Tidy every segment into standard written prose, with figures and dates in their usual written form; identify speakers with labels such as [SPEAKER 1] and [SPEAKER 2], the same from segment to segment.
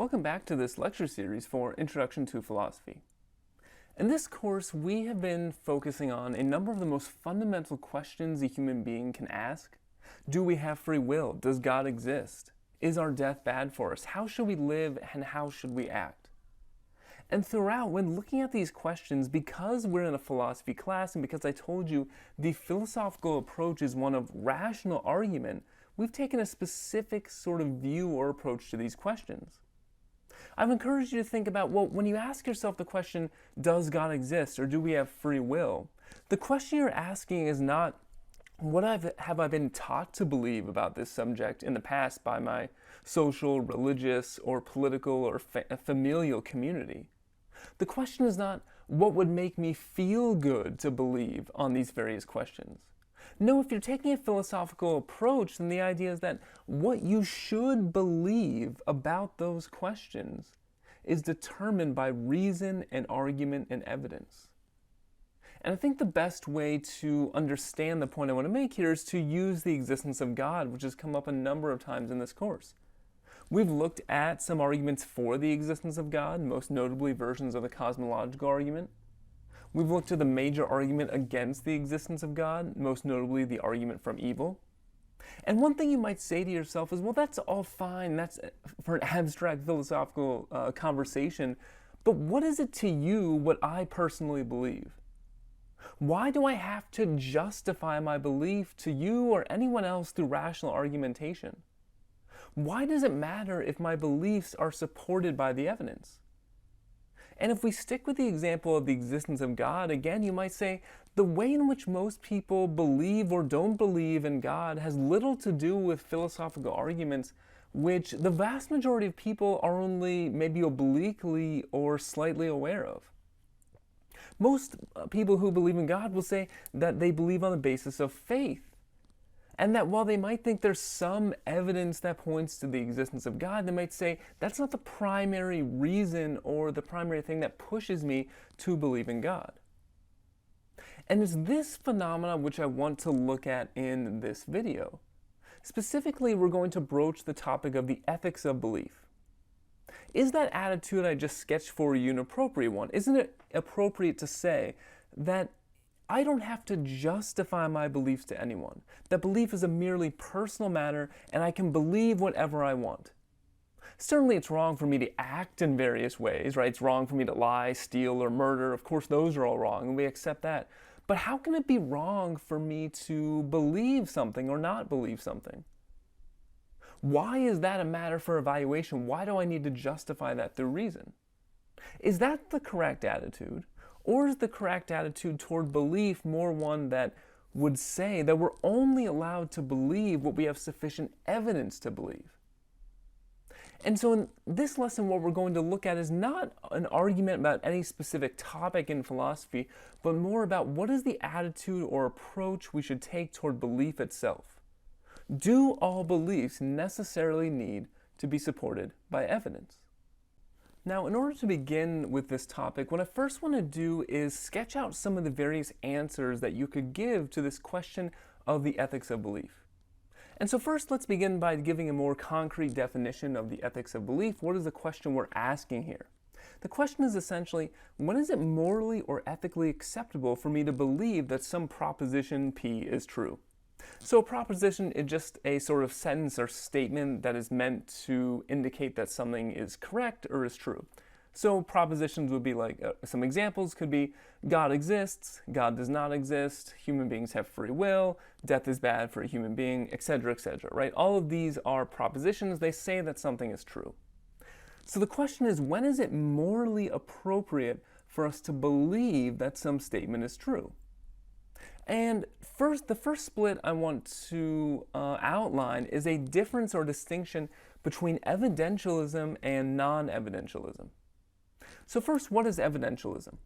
[SPEAKER 1] Welcome back to this lecture series for Introduction to Philosophy. In this course, we have been focusing on a number of the most fundamental questions a human being can ask. Do we have free will? Does God exist? Is our death bad for us? How should we live and how should we act? And throughout, when looking at these questions, because we're in a philosophy class and because I told you the philosophical approach is one of rational argument, we've taken a specific sort of view or approach to these questions. I've encouraged you to think about, well, when you ask yourself the question, does God exist or do we have free will? The question you're asking is not, what have I been taught to believe about this subject in the past by my social, religious, or political or familial community? The question is not, what would make me feel good to believe on these various questions? No, if you're taking a philosophical approach, then the idea is that what you should believe about those questions is determined by reason and argument and evidence. And I think the best way to understand the point I want to make here is to use the existence of God, which has come up a number of times in this course. We've looked at some arguments for the existence of God, most notably versions of the cosmological argument. We've looked at the major argument against the existence of God, most notably the argument from evil. And one thing you might say to yourself is, well, that's all fine. That's for an abstract philosophical conversation. But what is it to you what I personally believe? Why do I have to justify my belief to you or anyone else through rational argumentation? Why does it matter if my beliefs are supported by the evidence? And if we stick with the example of the existence of God, again, you might say, the way in which most people believe or don't believe in God has little to do with philosophical arguments, which the vast majority of people are only maybe obliquely or slightly aware of. Most people who believe in God will say that they believe on the basis of faith. And that while they might think there's some evidence that points to the existence of God, they might say, that's not the primary reason or the primary thing that pushes me to believe in God. And it's this phenomena which I want to look at in this video. Specifically, we're going to broach the topic of the ethics of belief. Is that attitude I just sketched for you an appropriate one? Isn't it appropriate to say that I don't have to justify my beliefs to anyone? That belief is a merely personal matter and I can believe whatever I want. Certainly it's wrong for me to act in various ways, right? It's wrong for me to lie, steal, or murder. Of course, those are all wrong and we accept that. But how can it be wrong for me to believe something or not believe something? Why is that a matter for evaluation? Why do I need to justify that through reason? Is that the correct attitude? Or is the correct attitude toward belief more one that would say that we're only allowed to believe what we have sufficient evidence to believe? And so in this lesson, what we're going to look at is not an argument about any specific topic in philosophy, but more about what is the attitude or approach we should take toward belief itself. Do all beliefs necessarily need to be supported by evidence? Now, in order to begin with this topic, what I first want to do is sketch out some of the various answers that you could give to this question of the ethics of belief. And so first, let's begin by giving a more concrete definition of the ethics of belief. What is the question we're asking here? The question is essentially, when is it morally or ethically acceptable for me to believe that some proposition P is true? So a proposition is just a sort of sentence or statement that is meant to indicate that something is correct or is true. So propositions would be like, some examples could be, God exists, God does not exist, human beings have free will, death is bad for a human being, etc., right? All of these are propositions. They say that something is true. So the question is, when is it morally appropriate for us to believe that some statement is true? And the first split I want to outline is a difference or distinction between evidentialism and non-evidentialism. So first, what is evidentialism?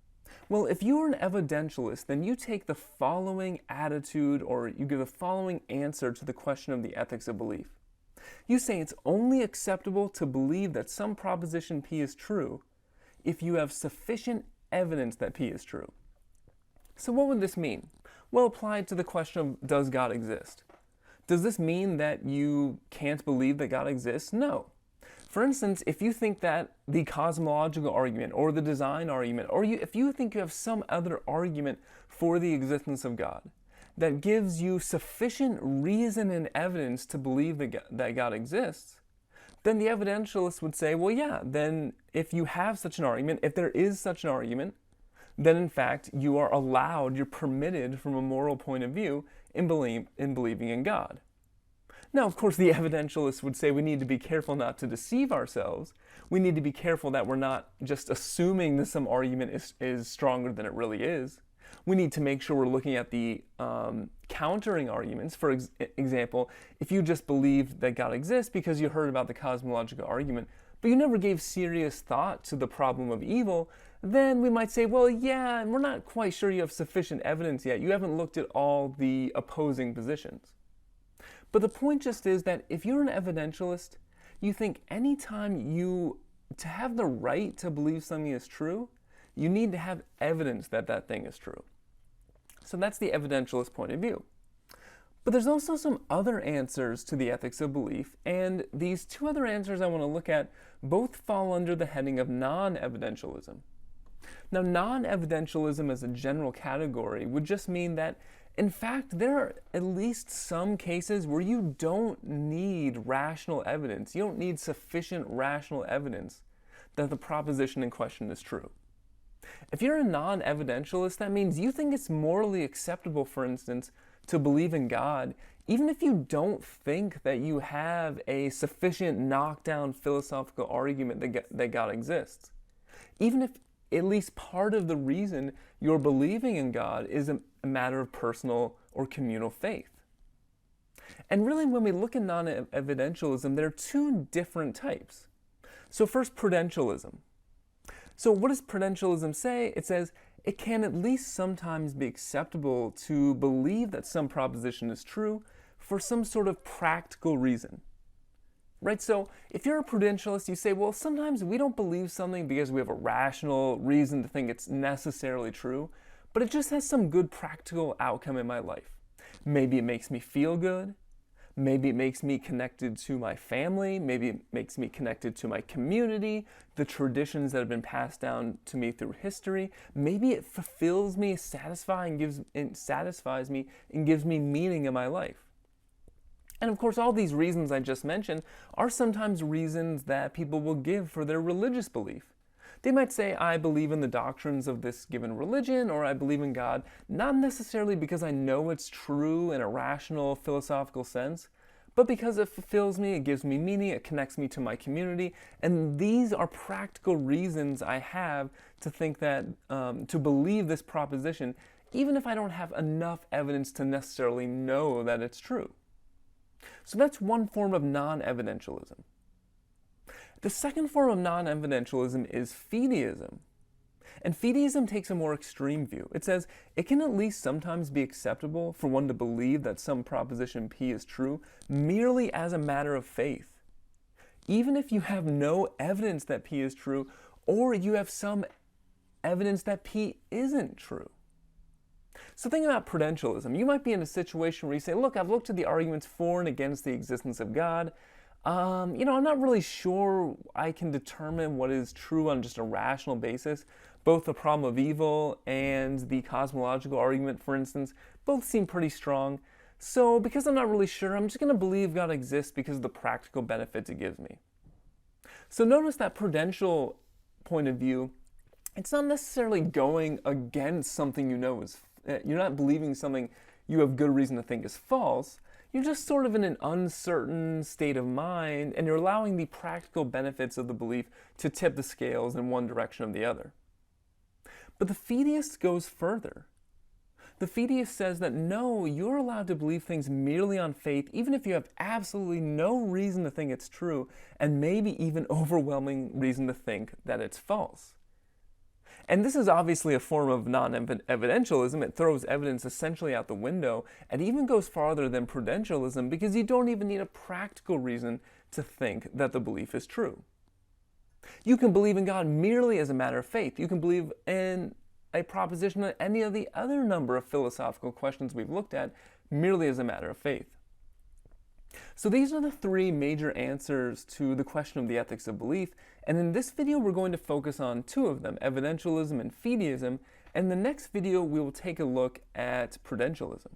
[SPEAKER 1] Well, if you are an evidentialist, then you take the following attitude or you give the following answer to the question of the ethics of belief. You say it's only acceptable to believe that some proposition P is true if you have sufficient evidence that P is true. So what would this mean? Well, applied to the question of, does God exist? Does this mean that you can't believe that God exists? No. For instance, if you think that the cosmological argument or the design argument, or if you think you have some other argument for the existence of God that gives you sufficient reason and evidence to believe that God exists, then the evidentialist would say, well, yeah, then if you have such an argument, if there is such an argument, then in fact you are allowed, you're permitted from a moral point of view in believing in God. Now, of course, the evidentialist would say we need to be careful not to deceive ourselves. We need to be careful that we're not just assuming that some argument is stronger than it really is. We need to make sure we're looking at the countering arguments. For example, if you just believed that God exists because you heard about the cosmological argument, but you never gave serious thought to the problem of evil, then we might say, well, yeah, and we're not quite sure you have sufficient evidence yet. You haven't looked at all the opposing positions. But the point just is that if you're an evidentialist, you think anytime to have the right to believe something is true, you need to have evidence that that thing is true. So that's the evidentialist point of view. But there's also some other answers to the ethics of belief, and these two other answers I want to look at both fall under the heading of non-evidentialism. Now, non-evidentialism as a general category would just mean that in fact, there are at least some cases where you don't need rational evidence. You don't need sufficient rational evidence that the proposition in question is true. If you're a non-evidentialist, that means you think it's morally acceptable, for instance, to believe in God, even if you don't think that you have a sufficient knockdown philosophical argument that God exists. Even if at least part of the reason you're believing in God is a matter of personal or communal faith. And really, when we look at non-evidentialism, there are two different types. So first, Prudentialism. So what does Prudentialism say? It says it can at least sometimes be acceptable to believe that some proposition is true for some sort of practical reason. Right? So if you're a Prudentialist, you say, well, sometimes we don't believe something because we have a rational reason to think it's necessarily true, but it just has some good practical outcome in my life. Maybe it makes me feel good. Maybe it makes me connected to my family. Maybe it makes me connected to my community, the traditions that have been passed down to me through history. Maybe it fulfills me, satisfies me, and gives me meaning in my life. And of course, all these reasons I just mentioned are sometimes reasons that people will give for their religious belief. They might say, I believe in the doctrines of this given religion, or I believe in God, not necessarily because I know it's true in a rational philosophical sense, but because it fulfills me, it gives me meaning, it connects me to my community, and these are practical reasons I have to think that, to believe this proposition, even if I don't have enough evidence to necessarily know that it's true. So that's one form of non-evidentialism. The second form of non-evidentialism is Fideism. And Fideism takes a more extreme view. It says it can at least sometimes be acceptable for one to believe that some proposition P is true merely as a matter of faith. Even if you have no evidence that P is true, or you have some evidence that P isn't true. So think about Prudentialism. You might be in a situation where you say, look, I've looked at the arguments for and against the existence of God. I'm not really sure I can determine what is true on just a rational basis. Both the problem of evil and the cosmological argument, for instance, both seem pretty strong. So because I'm not really sure, I'm just going to believe God exists because of the practical benefits it gives me. So notice that prudential point of view, it's not necessarily going against something you know is you're not believing something you have good reason to think is false. You're just sort of in an uncertain state of mind, and you're allowing the practical benefits of the belief to tip the scales in one direction or the other. But the Fideist goes further. The Fideist says that no, you're allowed to believe things merely on faith, even if you have absolutely no reason to think it's true, and maybe even overwhelming reason to think that it's false. And this is obviously a form of non-evidentialism. It throws evidence essentially out the window and even goes farther than Prudentialism because you don't even need a practical reason to think that the belief is true. You can believe in God merely as a matter of faith. You can believe in a proposition on any of the other number of philosophical questions we've looked at merely as a matter of faith. So these are the three major answers to the question of the ethics of belief, and in this video we're going to focus on two of them, Evidentialism and Fideism, and in the next video we will take a look at Prudentialism.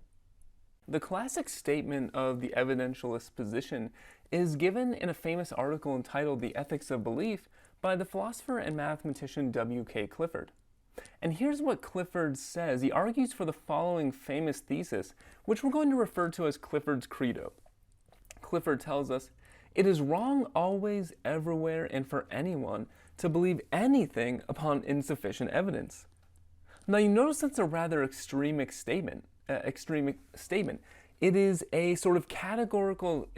[SPEAKER 1] The classic statement of the evidentialist position is given in a famous article entitled The Ethics of Belief by the philosopher and mathematician W.K. Clifford. And here's what Clifford says. He argues for the following famous thesis, which we're going to refer to as Clifford's Credo. Clifford tells us, "It is wrong always, everywhere, and for anyone to believe anything upon insufficient evidence." Now you notice that's a rather extreme statement. It is a sort of categorical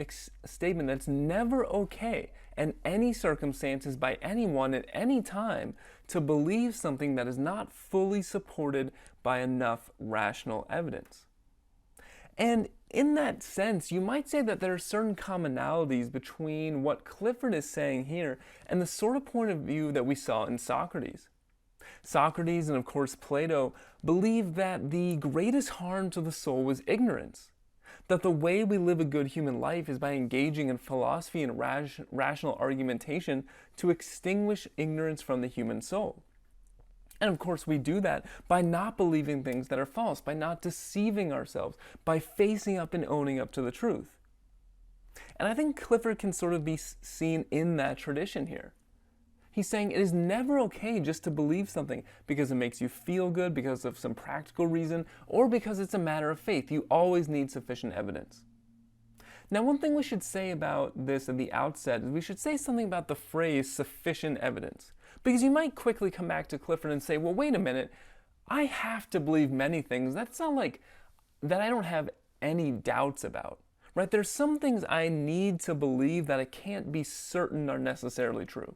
[SPEAKER 1] statement that's never okay in any circumstances by anyone at any time to believe something that is not fully supported by enough rational evidence. And in that sense, you might say that there are certain commonalities between what Clifford is saying here and the sort of point of view that we saw in Socrates. Socrates and of course Plato believed that the greatest harm to the soul was ignorance, that the way we live a good human life is by engaging in philosophy and rational argumentation to extinguish ignorance from the human soul. And of course we do that by not believing things that are false, by not deceiving ourselves, by facing up and owning up to the truth. And I think Clifford can sort of be seen in that tradition here. He's saying it is never okay just to believe something because it makes you feel good, because of some practical reason, or because it's a matter of faith. You always need sufficient evidence. Now, one thing we should say about this at the outset is we should say something about the phrase sufficient evidence. Because you might quickly come back to Clifford and say, well, wait a minute, I have to believe many things. That's not like that I don't have any doubts about, right? There's some things I need to believe that I can't be certain are necessarily true.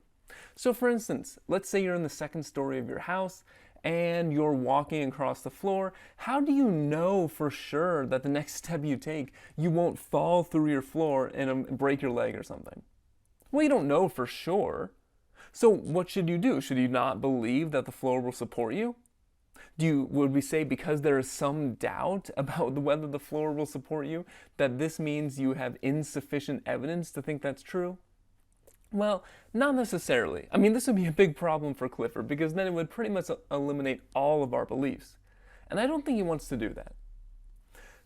[SPEAKER 1] So for instance, let's say you're in the second story of your house and you're walking across the floor. How do you know for sure that the next step you take, you won't fall through your floor and break your leg or something? Well, you don't know for sure. So what should you do? Should you not believe that the floor will support you? Would we say because there is some doubt about whether the floor will support you, that this means you have insufficient evidence to think that's true? Well, not necessarily. I mean, this would be a big problem for Clifford because then it would pretty much eliminate all of our beliefs. And I don't think he wants to do that.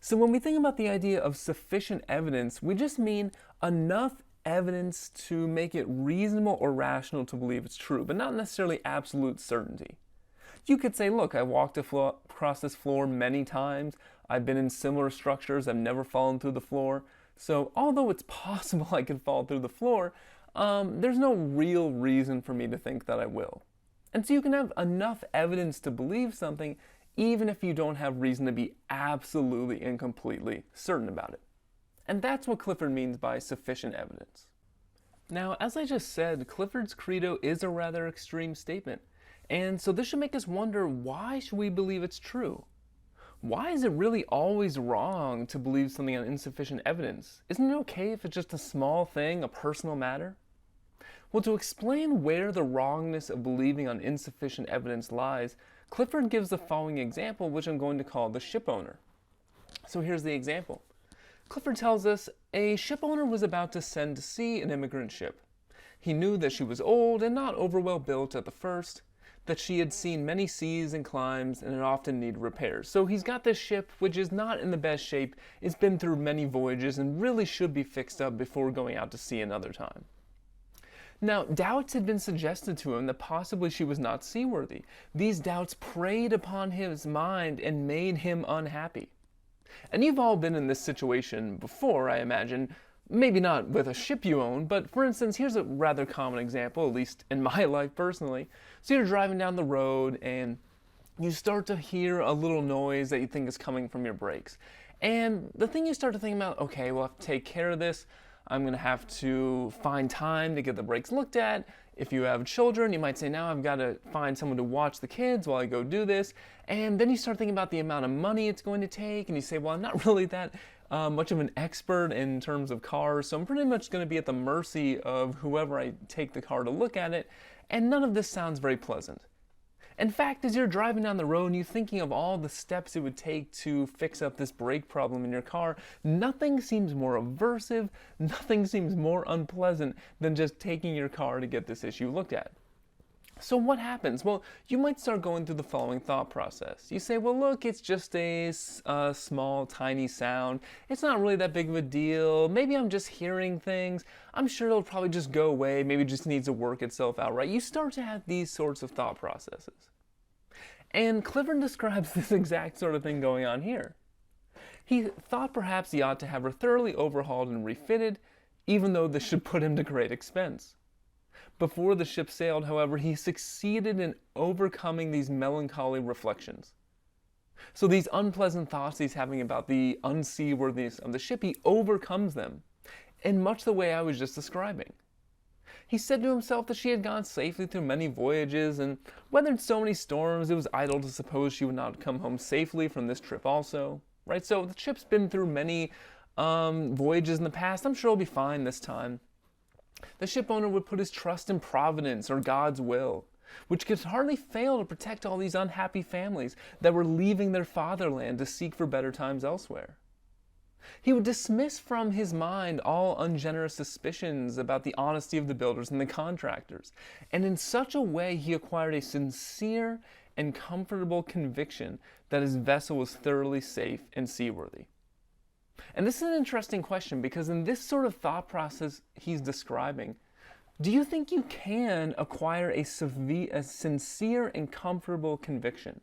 [SPEAKER 1] So when we think about the idea of sufficient evidence, we just mean enough evidence to make it reasonable or rational to believe it's true, but not necessarily absolute certainty. You could say, look, I walked across this floor many times. I've been in similar structures. I've never fallen through the floor. So although it's possible I could fall through the floor, there's no real reason for me to think that I will. And so you can have enough evidence to believe something even if you don't have reason to be absolutely and completely certain about it. And that's what Clifford means by sufficient evidence. Now, as I just said, Clifford's Credo is a rather extreme statement. And so this should make us wonder, why should we believe it's true? Why is it really always wrong to believe something on insufficient evidence? Isn't it okay if it's just a small thing, a personal matter? Well, to explain where the wrongness of believing on insufficient evidence lies, Clifford gives the following example, which I'm going to call the shipowner. So here's the example. Clifford tells us a shipowner was about to send to sea an immigrant ship. He knew that she was old and not over well built at the first, that she had seen many seas and climes and it often needed repairs. So he's got this ship which is not in the best shape, it's been through many voyages and really should be fixed up before going out to sea another time. Now, doubts had been suggested to him that possibly she was not seaworthy. These doubts preyed upon his mind and made him unhappy. And you've all been in this situation before, I imagine. Maybe not with a ship you own, but for instance, here's a rather common example, at least in my life personally. So you're driving down the road and you start to hear a little noise that you think is coming from your brakes. And the thing you start to think about, okay, well, I have to take care of this. I'm going to have to find time to get the brakes looked at. If you have children, you might say, now I've got to find someone to watch the kids while I go do this. And then you start thinking about the amount of money it's going to take. And you say, well, I'm not really that much of an expert in terms of cars. So I'm pretty much going to be at the mercy of whoever I take the car to look at it. And none of this sounds very pleasant. In fact, as you're driving down the road and you're thinking of all the steps it would take to fix up this brake problem in your car, nothing seems more aversive, nothing seems more unpleasant than just taking your car to get this issue looked at. So what happens? Well, you might start going through the following thought process. You say, well, look, it's just a small, tiny sound. It's not really that big of a deal. Maybe I'm just hearing things. I'm sure it'll probably just go away. Maybe it just needs to work itself out, right? You start to have these sorts of thought processes. And Clifford describes this exact sort of thing going on here. He thought perhaps he ought to have her thoroughly overhauled and refitted, even though this should put him to great expense. Before the ship sailed, however, he succeeded in overcoming these melancholy reflections. So these unpleasant thoughts he's having about the unseaworthiness of the ship, he overcomes them in much the way I was just describing. He said to himself that she had gone safely through many voyages and weathered so many storms it was idle to suppose she would not come home safely from this trip also. Right? So the ship's been through many voyages in the past. I'm sure it'll be fine this time. The ship owner would put his trust in Providence or God's will, which could hardly fail to protect all these unhappy families that were leaving their fatherland to seek for better times elsewhere. He would dismiss from his mind all ungenerous suspicions about the honesty of the builders and the contractors, and in such a way he acquired a sincere and comfortable conviction that his vessel was thoroughly safe and seaworthy. And this is an interesting question because in this sort of thought process he's describing, do you think you can acquire a sincere and comfortable conviction?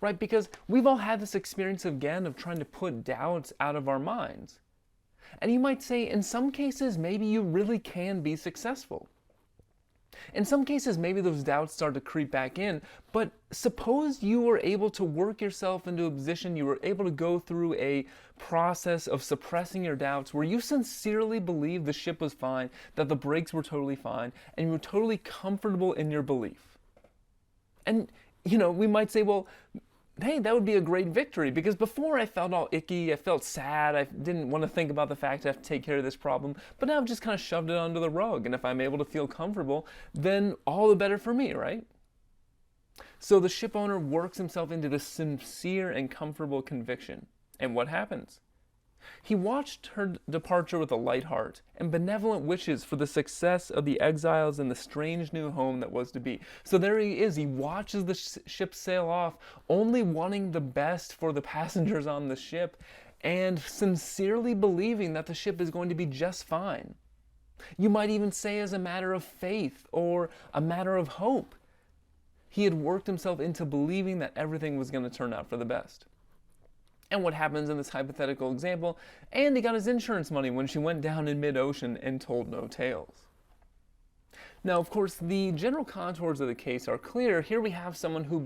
[SPEAKER 1] Right? Because we've all had this experience again of trying to put doubts out of our minds. And you might say in some cases maybe you really can be successful. In some cases, maybe those doubts start to creep back in, but suppose you were able to work yourself into a position, you were able to go through a process of suppressing your doubts where you sincerely believed the ship was fine, that the brakes were totally fine, and you were totally comfortable in your belief. And, we might say, well, hey, that would be a great victory because before I felt all icky, I felt sad, I didn't want to think about the fact I have to take care of this problem, but now I've just kind of shoved it under the rug, and if I'm able to feel comfortable, then all the better for me, right? So the ship owner works himself into this sincere and comfortable conviction. And what happens? He watched her departure with a light heart and benevolent wishes for the success of the exiles in the strange new home that was to be. So there he is. He watches the ship sail off, only wanting the best for the passengers on the ship and sincerely believing that the ship is going to be just fine. You might even say as a matter of faith or a matter of hope. He had worked himself into believing that everything was going to turn out for the best. And what happens in this hypothetical example? Andy got his insurance money when she went down in mid-ocean and told no tales. Now, of course, the general contours of the case are clear. Here we have someone who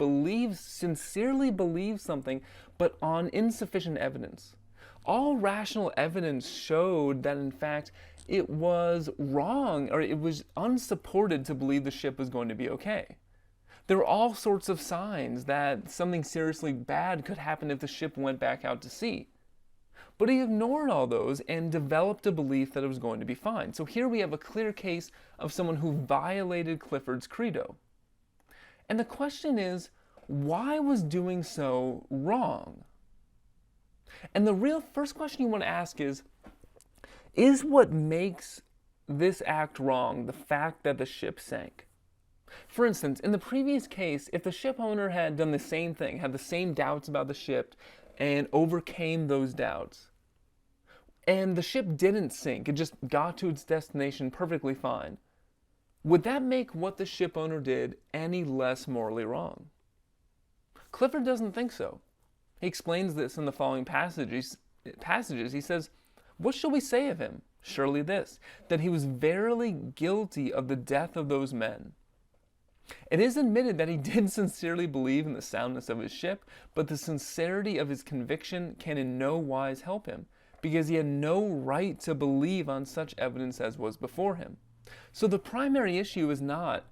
[SPEAKER 1] sincerely believes something, but on insufficient evidence. All rational evidence showed that, in fact, it was wrong, or it was unsupported to believe the ship was going to be okay. There were all sorts of signs that something seriously bad could happen if the ship went back out to sea. But he ignored all those and developed a belief that it was going to be fine. So here we have a clear case of someone who violated Clifford's Credo. And the question is, why was doing so wrong? And the real first question you want to ask is what makes this act wrong the fact that the ship sank? For instance, in the previous case, if the ship owner had done the same thing, had the same doubts about the ship, and overcame those doubts, and the ship didn't sink, it just got to its destination perfectly fine, would that make what the ship owner did any less morally wrong? Clifford doesn't think so. He explains this in the following passages. He says, "What shall we say of him? Surely this, that he was verily guilty of the death of those men. It is admitted that he did sincerely believe in the soundness of his ship, but the sincerity of his conviction can in no wise help him, because he had no right to believe on such evidence as was before him." So the primary issue is not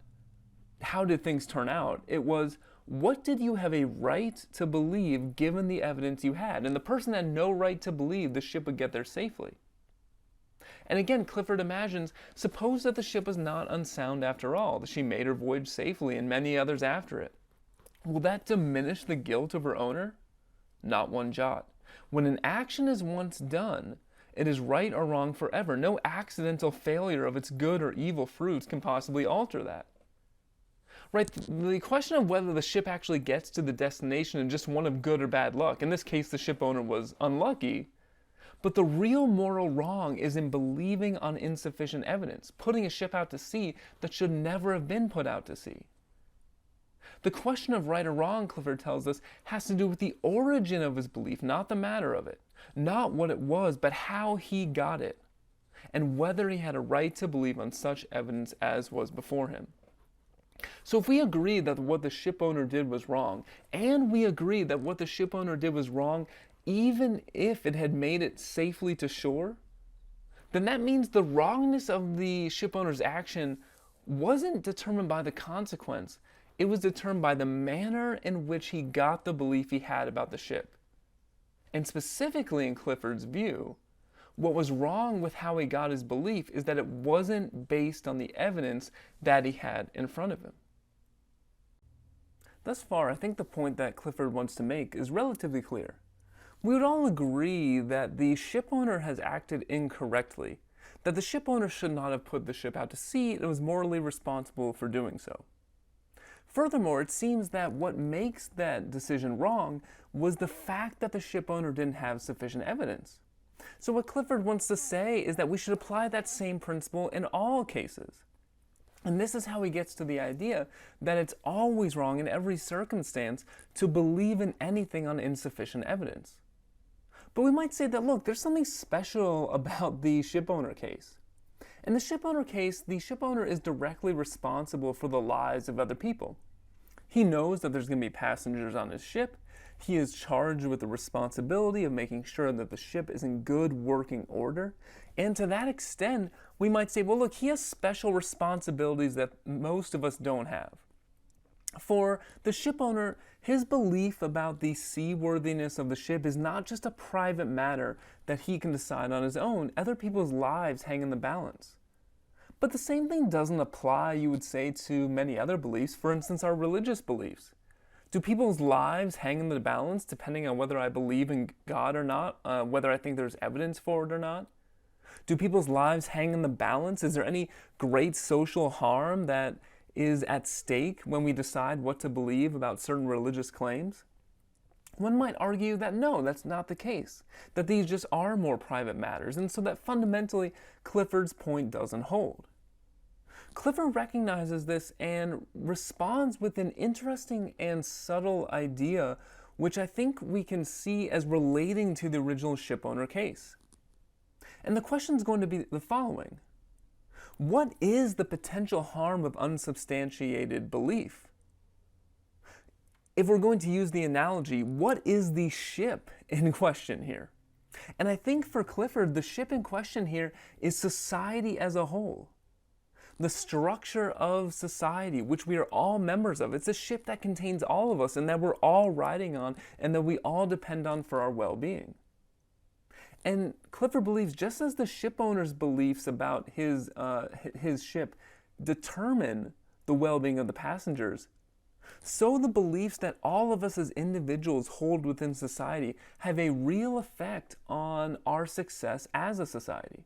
[SPEAKER 1] how did things turn out, it was what did you have a right to believe given the evidence you had? And the person had no right to believe the ship would get there safely. And again, Clifford imagines, suppose that the ship was not unsound after all, that she made her voyage safely and many others after it. Will that diminish the guilt of her owner? Not one jot. When an action is once done, it is right or wrong forever. No accidental failure of its good or evil fruits can possibly alter that. Right, the question of whether the ship actually gets to the destination is just one of good or bad luck. In this case, the ship owner was unlucky. But the real moral wrong is in believing on insufficient evidence, putting a ship out to sea that should never have been put out to sea. The question of right or wrong, Clifford tells us, has to do with the origin of his belief, not the matter of it. Not what it was, but how he got it, and whether he had a right to believe on such evidence as was before him. So if we agree that what the ship owner did was wrong, and we agree that what the ship owner did was wrong even if it had made it safely to shore, then that means the wrongness of the ship owner's action wasn't determined by the consequence. It was determined by the manner in which he got the belief he had about the ship. And specifically in Clifford's view, what was wrong with how he got his belief is that it wasn't based on the evidence that he had in front of him. Thus far, I think the point that Clifford wants to make is relatively clear. We would all agree that the ship owner has acted incorrectly, that the ship owner should not have put the ship out to sea and was morally responsible for doing so. Furthermore, it seems that what makes that decision wrong was the fact that the ship owner didn't have sufficient evidence. So what Clifford wants to say is that we should apply that same principle in all cases. And this is how he gets to the idea that it's always wrong in every circumstance to believe in anything on insufficient evidence. But we might say that, look, there's something special about the shipowner case. In the shipowner case, the shipowner is directly responsible for the lives of other people. He knows that there's going to be passengers on his ship. He is charged with the responsibility of making sure that the ship is in good working order. And to that extent, we might say, well, look, he has special responsibilities that most of us don't have. For the shipowner, his belief about the seaworthiness of the ship is not just a private matter that he can decide on his own. Other people's lives hang in the balance. But the same thing doesn't apply, you would say, to many other beliefs, for instance, our religious beliefs. Do people's lives hang in the balance depending on whether I believe in God or not, whether I think there's evidence for it or not? Do people's lives hang in the balance? Is there any great social harm that is at stake when we decide what to believe about certain religious claims? One might argue that no, that's not the case, that these just are more private matters, and so that fundamentally Clifford's point doesn't hold. Clifford recognizes this and responds with an interesting and subtle idea, which I think we can see as relating to the original shipowner case. And the question is going to be the following. What is the potential harm of unsubstantiated belief? If we're going to use the analogy, what is the ship in question here? And I think for Clifford, the ship in question here is society as a whole. The structure of society, which we are all members of. It's a ship that contains all of us and that we're all riding on and that we all depend on for our well-being. And Clifford believes, just as the ship owner's beliefs about his ship determine the well-being of the passengers, so the beliefs that all of us as individuals hold within society have a real effect on our success as a society.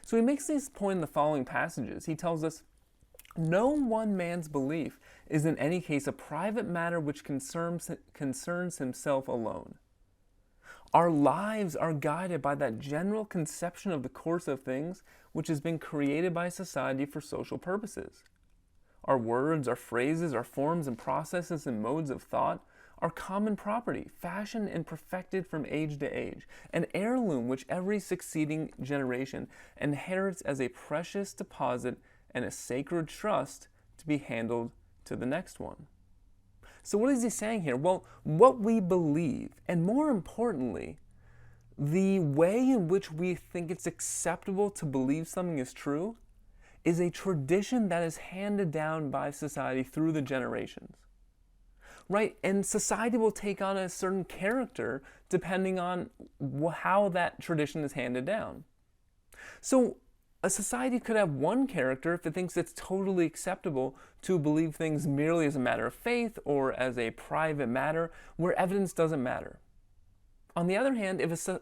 [SPEAKER 1] So he makes this point in the following passages. He tells us, no one man's belief is in any case a private matter which concerns himself alone. Our lives are guided by that general conception of the course of things which has been created by society for social purposes. Our words, our phrases, our forms and processes and modes of thought are common property, fashioned and perfected from age to age, an heirloom which every succeeding generation inherits as a precious deposit and a sacred trust to be handled to the next one. So what is he saying here? Well, what we believe, and more importantly, the way in which we think it's acceptable to believe something is true, is a tradition that is handed down by society through the generations. Right? And society will take on a certain character depending on how that tradition is handed down. So a society could have one character if it thinks it's totally acceptable to believe things merely as a matter of faith or as a private matter where evidence doesn't matter. On the other hand, if a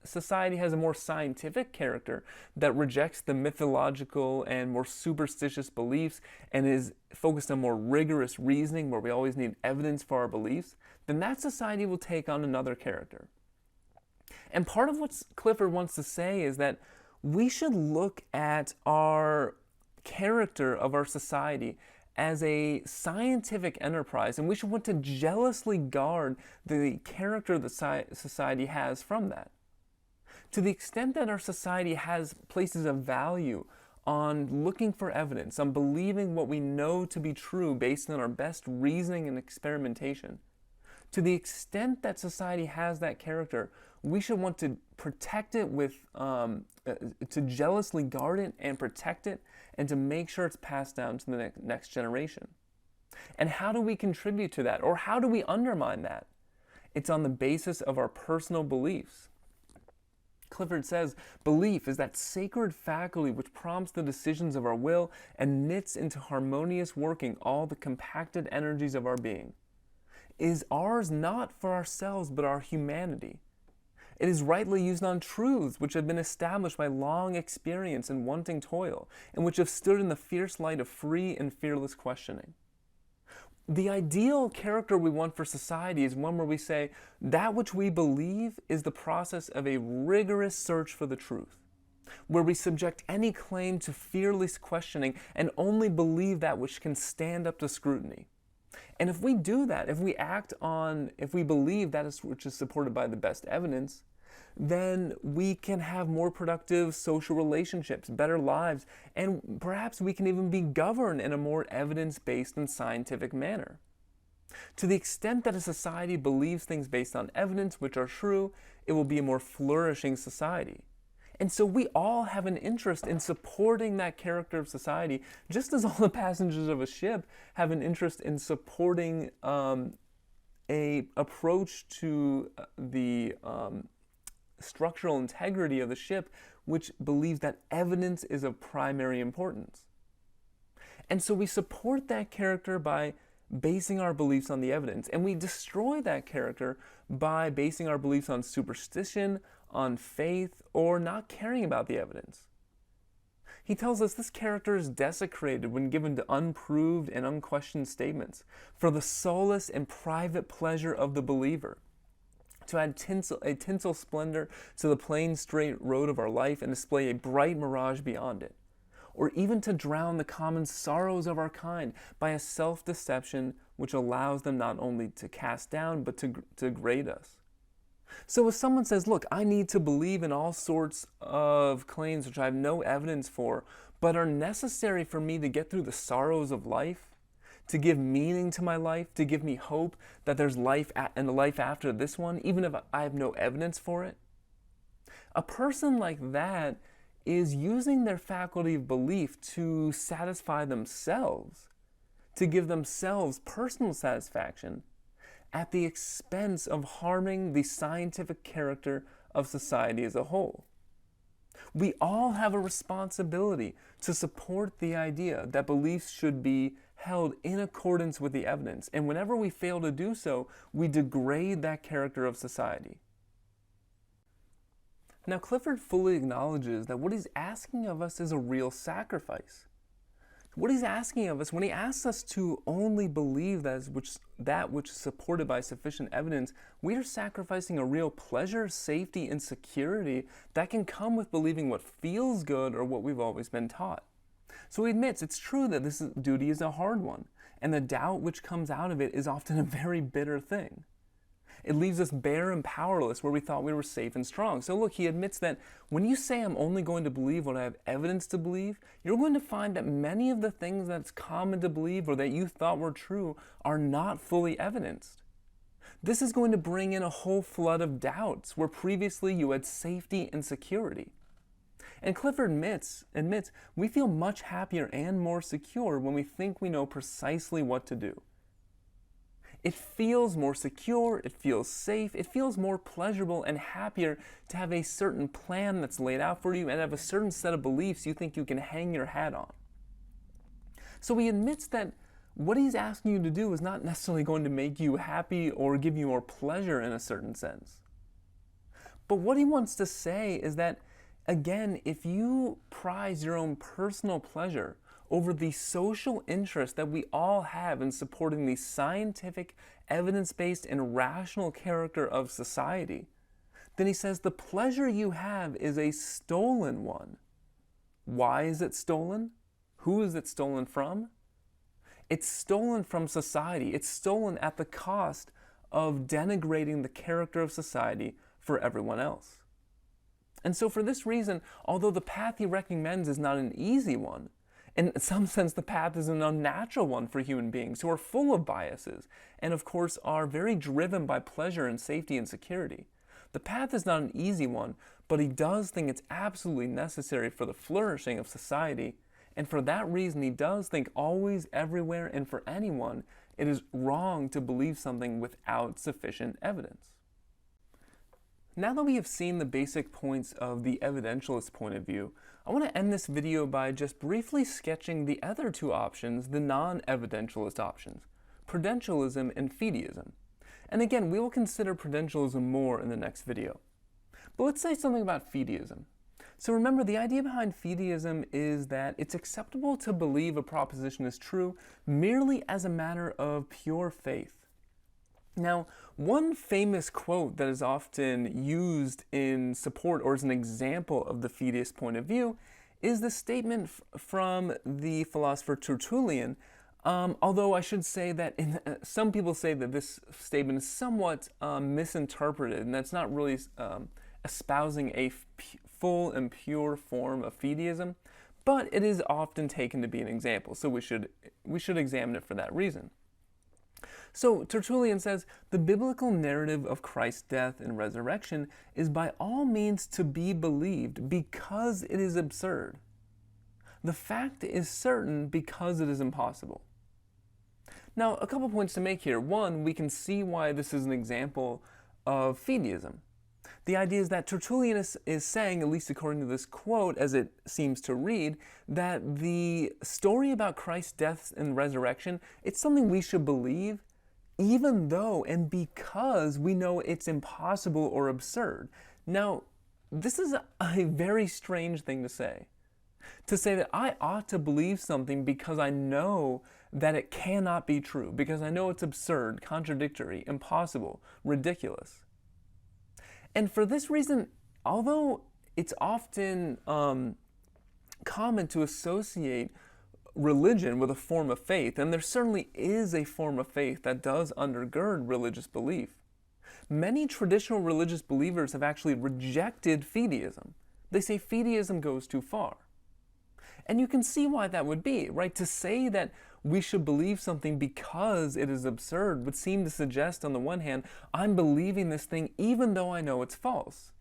[SPEAKER 1] society has a more scientific character that rejects the mythological and more superstitious beliefs and is focused on more rigorous reasoning where we always need evidence for our beliefs, then that society will take on another character. And part of what Clifford wants to say is that we should look at our character of our society as a scientific enterprise, and we should want to jealously guard the character that society has from that. To the extent that our society places a value on looking for evidence, on believing what we know to be true based on our best reasoning and experimentation, to the extent that society has that character, we should want to protect it to jealously guard it and protect it, and to make sure it's passed down to the next generation. And how do we contribute to that? Or how do we undermine that? It's on the basis of our personal beliefs. Clifford says, belief is that sacred faculty which prompts the decisions of our will and knits into harmonious working all the compacted energies of our being. It is ours not for ourselves but our humanity. It is rightly used on truths which have been established by long experience and wanting toil, and which have stood in the fierce light of free and fearless questioning. The ideal character we want for society is one where we say, that which we believe is the process of a rigorous search for the truth, where we subject any claim to fearless questioning and only believe that which can stand up to scrutiny. And if we do that, if we believe that which is supported by the best evidence, then we can have more productive social relationships, better lives, and perhaps we can even be governed in a more evidence-based and scientific manner. To the extent that a society believes things based on evidence which are true, it will be a more flourishing society. And so we all have an interest in supporting that character of society, just as all the passengers of a ship have an interest in supporting a approach to the structural integrity of the ship, which believes that evidence is of primary importance. And so we support that character by basing our beliefs on the evidence, and we destroy that character by basing our beliefs on superstition, on faith, or not caring about the evidence. He tells us this character is desecrated when given to unproved and unquestioned statements for the solace and private pleasure of the believer, to add a tinsel splendor to the plain straight road of our life and display a bright mirage beyond it, or even to drown the common sorrows of our kind by a self-deception which allows them not only to cast down but to degrade us. So if someone says, look, I need to believe in all sorts of claims which I have no evidence for, but are necessary for me to get through the sorrows of life, to give meaning to my life, to give me hope that there's life and a life after this one, even if I have no evidence for it. A person like that is using their faculty of belief to satisfy themselves, to give themselves personal satisfaction at the expense of harming the scientific character of society as a whole. We all have a responsibility to support the idea that beliefs should be held in accordance with the evidence, and whenever we fail to do so, we degrade that character of society. Now, Clifford fully acknowledges that what he's asking of us is a real sacrifice. What he's asking of us, when he asks us to only believe that which is supported by sufficient evidence, we are sacrificing a real pleasure, safety, and security that can come with believing what feels good or what we've always been taught. So he admits it's true that this duty is a hard one, and the doubt which comes out of it is often a very bitter thing. It leaves us bare and powerless where we thought we were safe and strong. So look, he admits that when you say I'm only going to believe what I have evidence to believe, you're going to find that many of the things that's common to believe or that you thought were true are not fully evidenced. This is going to bring in a whole flood of doubts where previously you had safety and security. And Clifford admits we feel much happier and more secure when we think we know precisely what to do. It feels more secure, it feels safe, it feels more pleasurable and happier to have a certain plan that's laid out for you and have a certain set of beliefs you think you can hang your hat on. So he admits that what he's asking you to do is not necessarily going to make you happy or give you more pleasure in a certain sense. But what he wants to say is that, again, if you prize your own personal pleasure over the social interest that we all have in supporting the scientific, evidence-based, and rational character of society, then he says the pleasure you have is a stolen one. Why is it stolen? Who is it stolen from? It's stolen from society. It's stolen at the cost of denigrating the character of society for everyone else. And so for this reason, although the path he recommends is not an easy one, in some sense the path is an unnatural one for human beings who are full of biases and of course are very driven by pleasure and safety and security. The path is not an easy one, but he does think it's absolutely necessary for the flourishing of society, and for that reason he does think always, everywhere, and for anyone it is wrong to believe something without sufficient evidence. Now that we have seen the basic points of the evidentialist point of view, I want to end this video by just briefly sketching the other two options, the non-evidentialist options, Prudentialism and Fideism. And again, we will consider Prudentialism more in the next video. But let's say something about Fideism. So remember, the idea behind Fideism is that it's acceptable to believe a proposition is true merely as a matter of pure faith. Now, one famous quote that is often used in support or as an example of the Fideist point of view is the statement from the philosopher Tertullian, although I should say that some people say that this statement is somewhat misinterpreted, and that's not really espousing a full and pure form of Fideism, but it is often taken to be an example, so we should examine it for that reason. So Tertullian says, the biblical narrative of Christ's death and resurrection is by all means to be believed because it is absurd. The fact is certain because it is impossible. Now, a couple points to make here. One, we can see why this is an example of Fideism. The idea is that Tertullian is saying, at least according to this quote as it seems to read, that the story about Christ's death and resurrection, it's something we should believe even though and because we know it's impossible or absurd. Now, this is a very strange thing to say. To say that I ought to believe something because I know that it cannot be true, because I know it's absurd, contradictory, impossible, ridiculous. And for this reason, although it's often common to associate religion with a form of faith, and there certainly is a form of faith that does undergird religious belief, many traditional religious believers have actually rejected Fideism. They say Fideism goes too far. And you can see why that would be, right? To say that we should believe something because it is absurd would seem to suggest, on the one hand, I'm believing this thing even though I know it's false.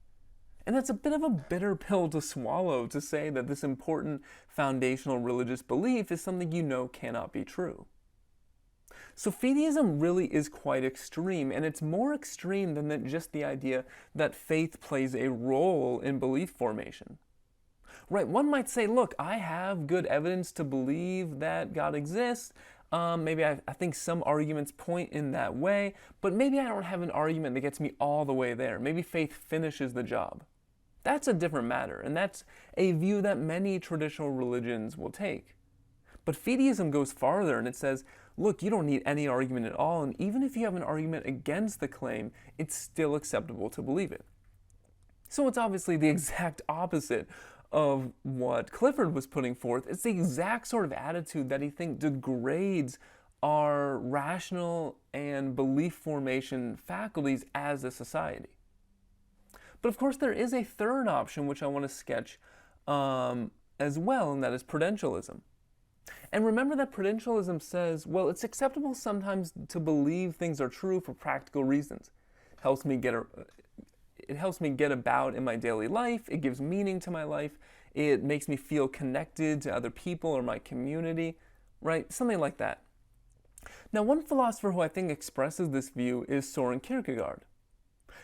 [SPEAKER 1] And that's a bit of a bitter pill to swallow, to say that this important foundational religious belief is something you know cannot be true. So Fideism really is quite extreme, and it's more extreme than just the idea that faith plays a role in belief formation. Right, one might say, look, I have good evidence to believe that God exists. Maybe I think some arguments point in that way, but maybe I don't have an argument that gets me all the way there. Maybe faith finishes the job. That's a different matter, and that's a view that many traditional religions will take. But Fideism goes farther, and it says, look, you don't need any argument at all, and even if you have an argument against the claim, it's still acceptable to believe it. So it's obviously the exact opposite of what Clifford was putting forth. It's the exact sort of attitude that he thinks degrades our rational and belief formation faculties as a society. But of course there is a third option which I want to sketch as well, and that is Prudentialism. And remember that Prudentialism says, well, it's acceptable sometimes to believe things are true for practical reasons. It helps me get about in my daily life. It gives meaning to my life. It makes me feel connected to other people or my community, right? Something like that. Now, one philosopher who I think expresses this view is Soren Kierkegaard.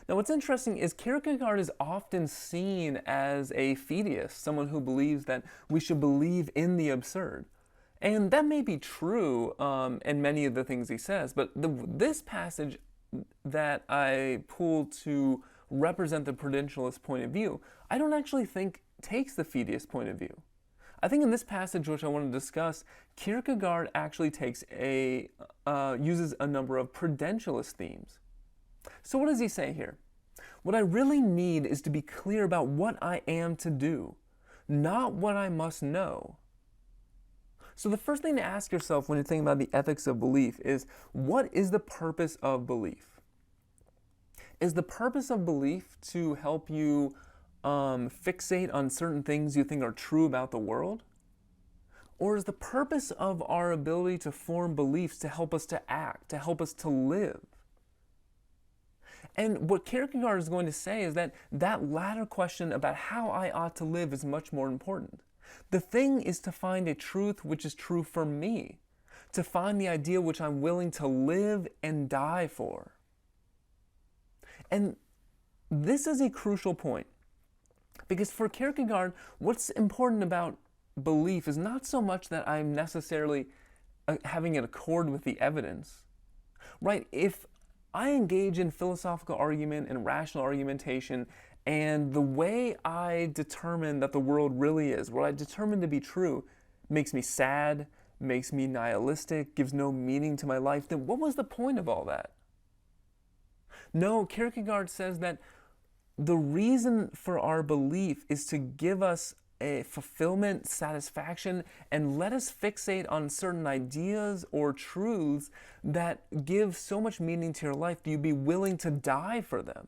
[SPEAKER 1] Now, what's interesting is Kierkegaard is often seen as a fideist, someone who believes that we should believe in the absurd. And that may be true in many of the things he says, but this passage that I pulled to represent the Prudentialist point of view, I don't actually think takes the fideist point of view. I think in this passage, which I want to discuss, Kierkegaard actually takes uses a number of Prudentialist themes. So what does he say here? What I really need is to be clear about what I am to do, not what I must know. So the first thing to ask yourself when you're thinking about the ethics of belief is, what is the purpose of belief? Is the purpose of belief to help you fixate on certain things you think are true about the world? Or is the purpose of our ability to form beliefs to help us to act, to help us to live? And what Kierkegaard is going to say is that that latter question about how I ought to live is much more important. The thing is to find a truth which is true for me, to find the ideal which I'm willing to live and die for. And this is a crucial point, because for Kierkegaard, what's important about belief is not so much that I'm necessarily having an accord with the evidence, right? If I engage in philosophical argument and rational argumentation, and the way I determine that the world really is, what I determine to be true, makes me sad, makes me nihilistic, gives no meaning to my life, then what was the point of all that? No, Kierkegaard says that the reason for our belief is to give us a fulfillment, satisfaction, and let us fixate on certain ideas or truths that give so much meaning to your life that you'd be willing to die for them.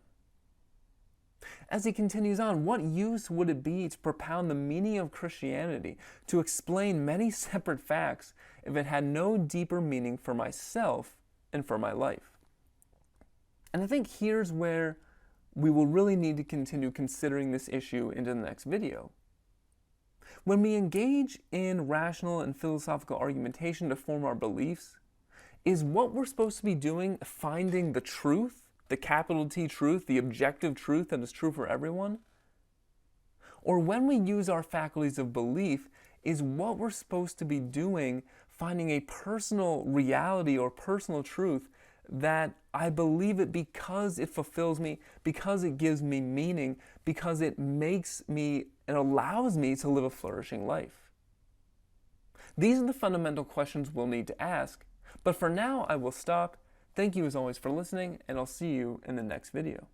[SPEAKER 1] As he continues on, what use would it be to propound the meaning of Christianity, to explain many separate facts, if it had no deeper meaning for myself and for my life? And I think here's where we will really need to continue considering this issue into the next video. When we engage in rational and philosophical argumentation to form our beliefs, is what we're supposed to be doing finding the truth, the capital T truth, the objective truth that is true for everyone? Or when we use our faculties of belief, is what we're supposed to be doing finding a personal reality or personal truth that I believe it because it fulfills me, because it gives me meaning, because it makes me and allows me to live a flourishing life? These are the fundamental questions we'll need to ask. But for now, I will stop. Thank you as always for listening, and I'll see you in the next video.